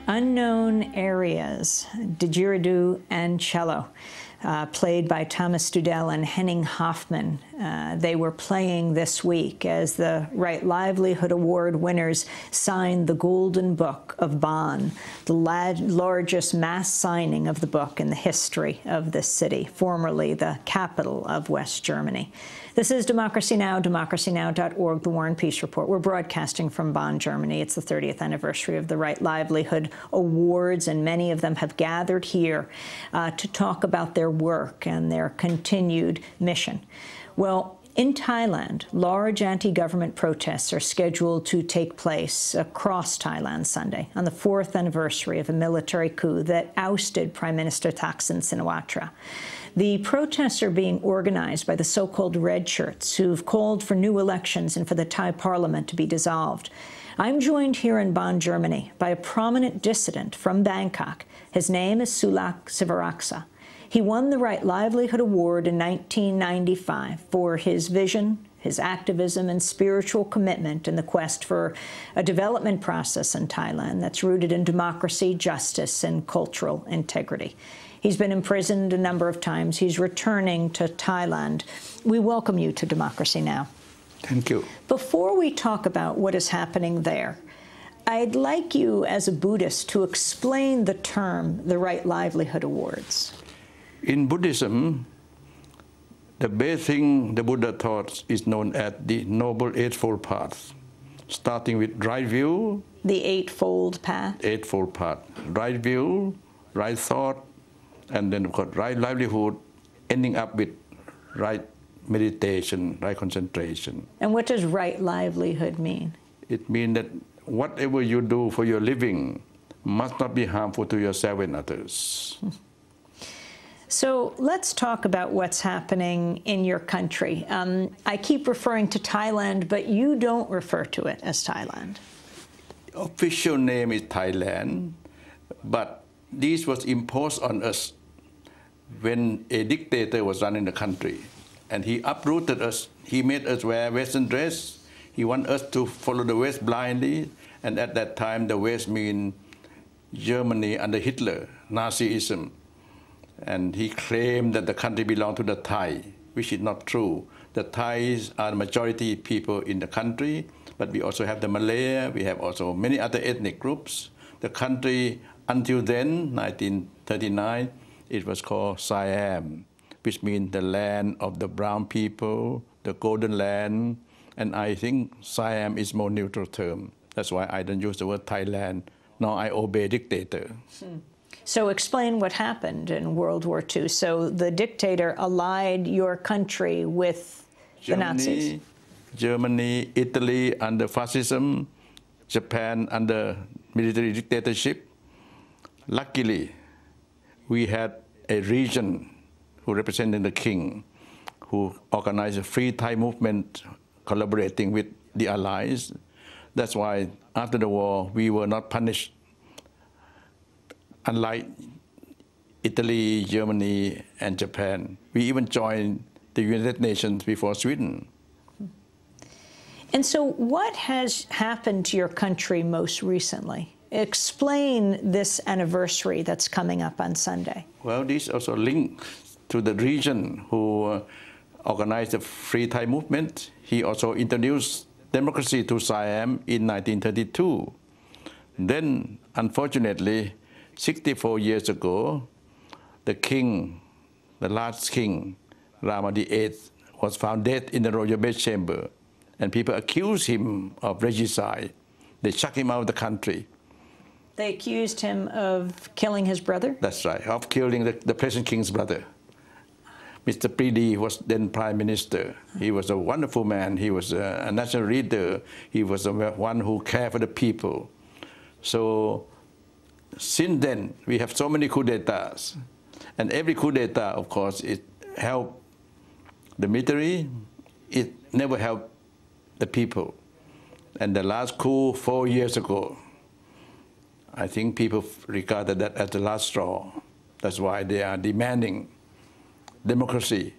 Unknown Areas, didgeridoo and cello, played by Thomas Studell and Henning Hoffman. They were playing this week as the Right Livelihood Award winners signed the Golden Book of Bonn, the largest mass signing of the book in the history of this city, formerly the capital of West Germany. This is Democracy Now!, democracynow.org, The War and Peace Report. We're broadcasting from Bonn, Germany. It's the 30th anniversary of the Right Livelihood Awards, and many of them have gathered here to talk about their work and their continued mission. Well, in Thailand, large anti-government protests are scheduled to take place across Thailand Sunday on the 4th anniversary of a military coup that ousted Prime Minister Thaksin Shinawatra. The protests are being organized by the so-called red shirts, who've called for new elections and for the Thai parliament to be dissolved. I'm joined here in Bonn, Germany, by a prominent dissident from Bangkok. His name is Sulak Sivaraksa. He won the Right Livelihood Award in 1995 for his vision, his activism, and spiritual commitment in the quest for a development process in Thailand that's rooted in democracy, justice, and cultural integrity. He's been imprisoned a number of times. He's returning to Thailand. We welcome you to Democracy Now! Thank you. Before we talk about what is happening there, I'd like you, as a Buddhist, to explain the term the Right Livelihood Awards. In Buddhism, the basic thing the Buddha taught is known as the Noble Eightfold Path, starting with right view. The Eightfold Path? Eightfold Path. Right view, right thought, and then got right livelihood, ending up with right meditation, right concentration. And what does right livelihood mean? It means that whatever you do for your living must not be harmful to yourself and others. So let's talk about what's happening in your country. I keep referring to Thailand, but you don't refer to it as Thailand. Official name is Thailand, but this was imposed on us when a dictator was running the country. And he uprooted us. He made us wear Western dress. He wanted us to follow the West blindly. And at that time, the West means Germany under Hitler, Nazism. And he claimed that the country belonged to the Thai, which is not true. The Thais are the majority people in the country, but we also have the Malay, we have also many other ethnic groups. The country, until then, 1939, it was called Siam, which means the land of the brown people, the golden land, and I think Siam is more neutral term. That's why I don't use the word Thailand. Now I obey dictator. So explain what happened in World War II. So the dictator allied your country with the Nazis. Germany, Italy under fascism, Japan under military dictatorship. Luckily, we had a region who represented the king, who organized a free Thai movement collaborating with the allies. That's why after the war, we were not punished. Unlike Italy, Germany, and Japan, we even joined the United Nations before Sweden. And so what has happened to your country most recently? Explain this anniversary that's coming up on Sunday. Well, this also linked to the region who organized the Free Thai movement. He also introduced democracy to Siam in 1932. Then, unfortunately, 64 years ago, the king, the last king, Rama VIII, was found dead in the royal bedchamber, and people accused him of regicide. They chucked him out of the country. They accused him of killing his brother? That's right, of killing the present king's brother. Mr. Pridi was then prime minister. He was a wonderful man. He was a national leader. He was the one who cared for the people. So since then, we have so many coup d'etats. And every coup d'etat, of course, it helped the military. It never helped the people. And the last coup 4 years ago, I think people regarded that as the last straw. That's why they are demanding democracy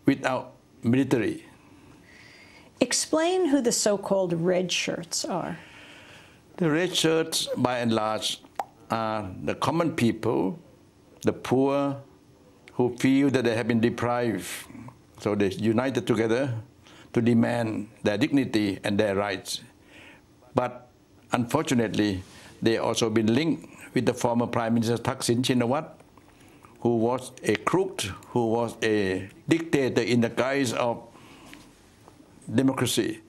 without military. Explain who the so-called red shirts are. The red shirts, by and large, are the common people, the poor, who feel that they have been deprived. So they united together to demand their dignity and their rights. But unfortunately, they also been linked with the former Prime Minister Thaksin Shinawatra, who was a crook, who was a dictator in the guise of democracy.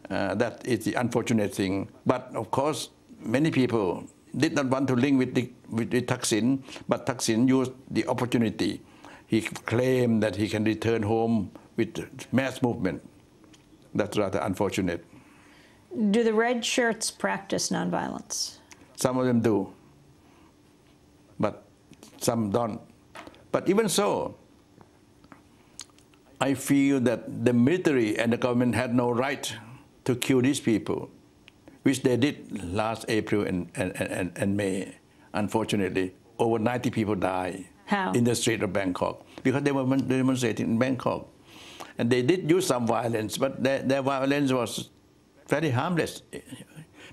That is the unfortunate thing. But of course, many people did not want to link with Thaksin, but Thaksin used the opportunity. He claimed that he can return home with mass movement. That's rather unfortunate. Do the red shirts practice nonviolence? Some of them do, but some don't. But even so, I feel that the military and the government had no right to kill these people, which they did last April and May. Unfortunately, over 90 people died. How? In the street of Bangkok, because they were demonstrating in Bangkok. And they did use some violence, but their violence was very harmless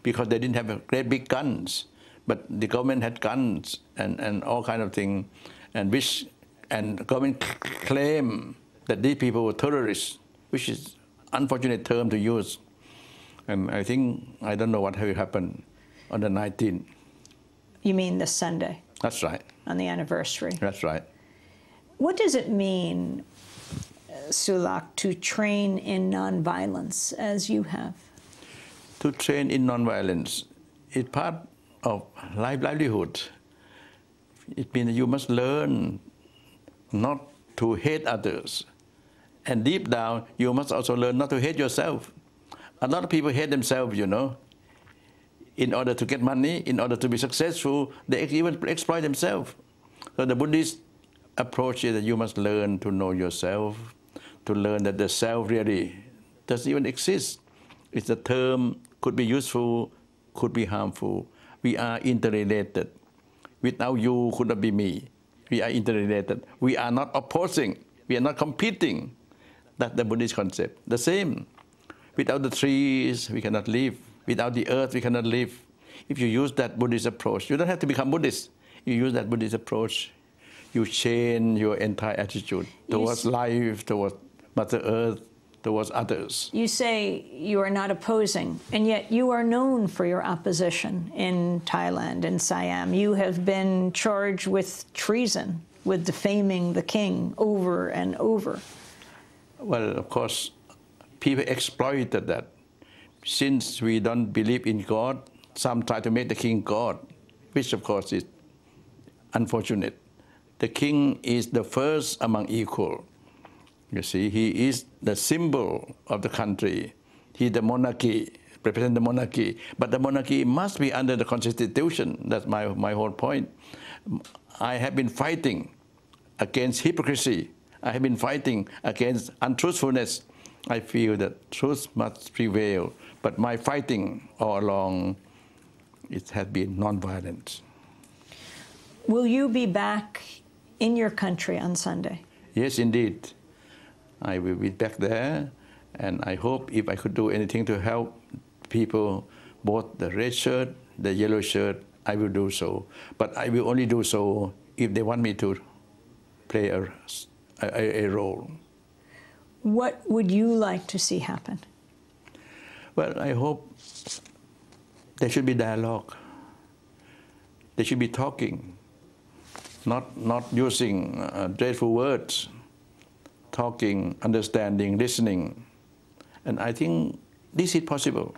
because they didn't have great big guns. But the government had guns and all kind of things, and the government claimed that these people were terrorists, which is an unfortunate term to use. And I don't know what will happen on the 19th. You mean this Sunday? That's right. On the anniversary? That's right. What does it mean, Sulak, to train in nonviolence as you have? To train in nonviolence is part of livelihood. It means you must learn not to hate others. And deep down, you must also learn not to hate yourself. A lot of people hate themselves, you know. In order to get money, in order to be successful, they even exploit themselves. So the Buddhist approach is that you must learn to know yourself, to learn that the self really doesn't even exist. It's a term, could be useful, could be harmful. We are interrelated. Without you could not be me. We are interrelated. We are not opposing. We are not competing. That's the Buddhist concept. The same. Without the trees, we cannot live. Without the earth, we cannot live. If you use that Buddhist approach, you don't have to become Buddhist. You use that Buddhist approach, you change your entire attitude towards life, towards Mother Earth, towards others. You say you are not opposing, and yet you are known for your opposition in Thailand and Siam. You have been charged with treason, with defaming the king over and over. Well, of course, people exploited that. Since we don't believe in God, some try to make the king God, which of course is unfortunate. The king is the first among equal. You see, he is the symbol of the country. He the monarchy, represents the monarchy. But the monarchy must be under the constitution. That's my whole point. I have been fighting against hypocrisy. I have been fighting against untruthfulness. I feel that truth must prevail. But my fighting all along, it has been nonviolent. Will you be back in your country on Sunday? Yes, indeed. I will be back there, and I hope if I could do anything to help people, both the red shirt, the yellow shirt, I will do so. But I will only do so if they want me to play a role. What would you like to see happen? Well, I hope there should be dialogue. They should be talking, not using dreadful words. Talking, understanding, listening. And I think this is possible.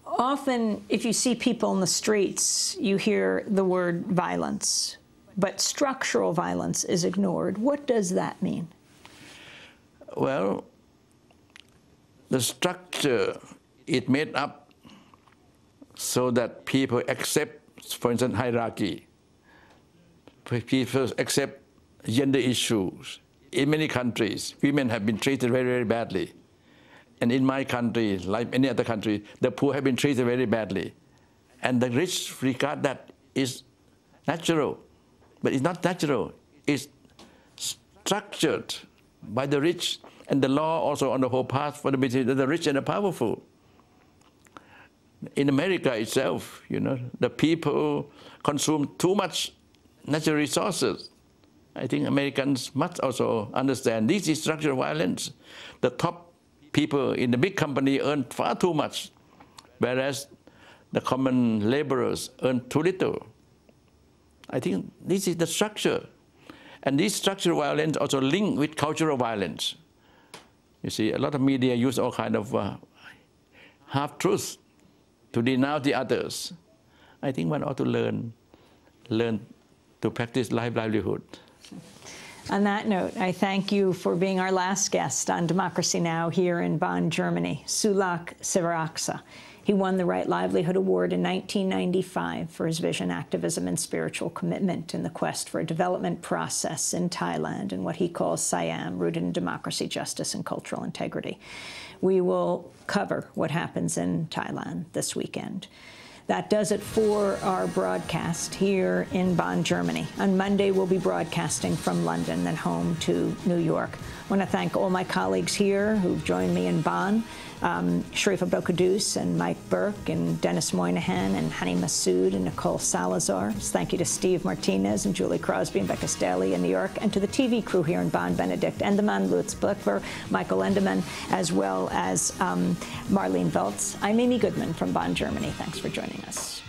Often, if you see people in the streets, you hear the word violence, but structural violence is ignored. What does that mean? Well, the structure is made up so that people accept, for instance, hierarchy. People accept gender issues. In many countries, women have been treated very, very badly. And in my country, like any other country, the poor have been treated very badly. And the rich regard that is natural. But it's not natural. It's structured by the rich, and the law also on the whole path for the rich and the powerful. In America itself, you know, the people consume too much natural resources. I think Americans must also understand this is structural violence. The top people in the big company earn far too much, whereas the common laborers earn too little. I think this is the structure. And this structural violence also linked with cultural violence. You see, a lot of media use all kind of half-truths to denounce the others. I think one ought to learn to practice livelihood. On that note, I thank you for being our last guest on Democracy Now! Here in Bonn, Germany, Sulak Sivaraksa. He won the Right Livelihood Award in 1995 for his vision, activism, and spiritual commitment in the quest for a development process in Thailand and what he calls Siam, rooted in democracy, justice, and cultural integrity. We will cover what happens in Thailand this weekend. That does it for our broadcast here in Bonn, Germany. On Monday, we'll be broadcasting from London, then home to New York. I want to thank all my colleagues here who've joined me in Bonn, Sharif Abdel-Quddus and Mike Burke and Dennis Moynihan and Hani Massoud and Nicole Salazar. Thank you to Steve Martinez and Julie Crosby and Becca Staley in New York, and to the TV crew here in Bonn, Benedict Endemann, Lutz Blickler, Michael Endemann, as well as Marlene Weltz. I'm Amy Goodman from Bonn, Germany. Thanks for joining us.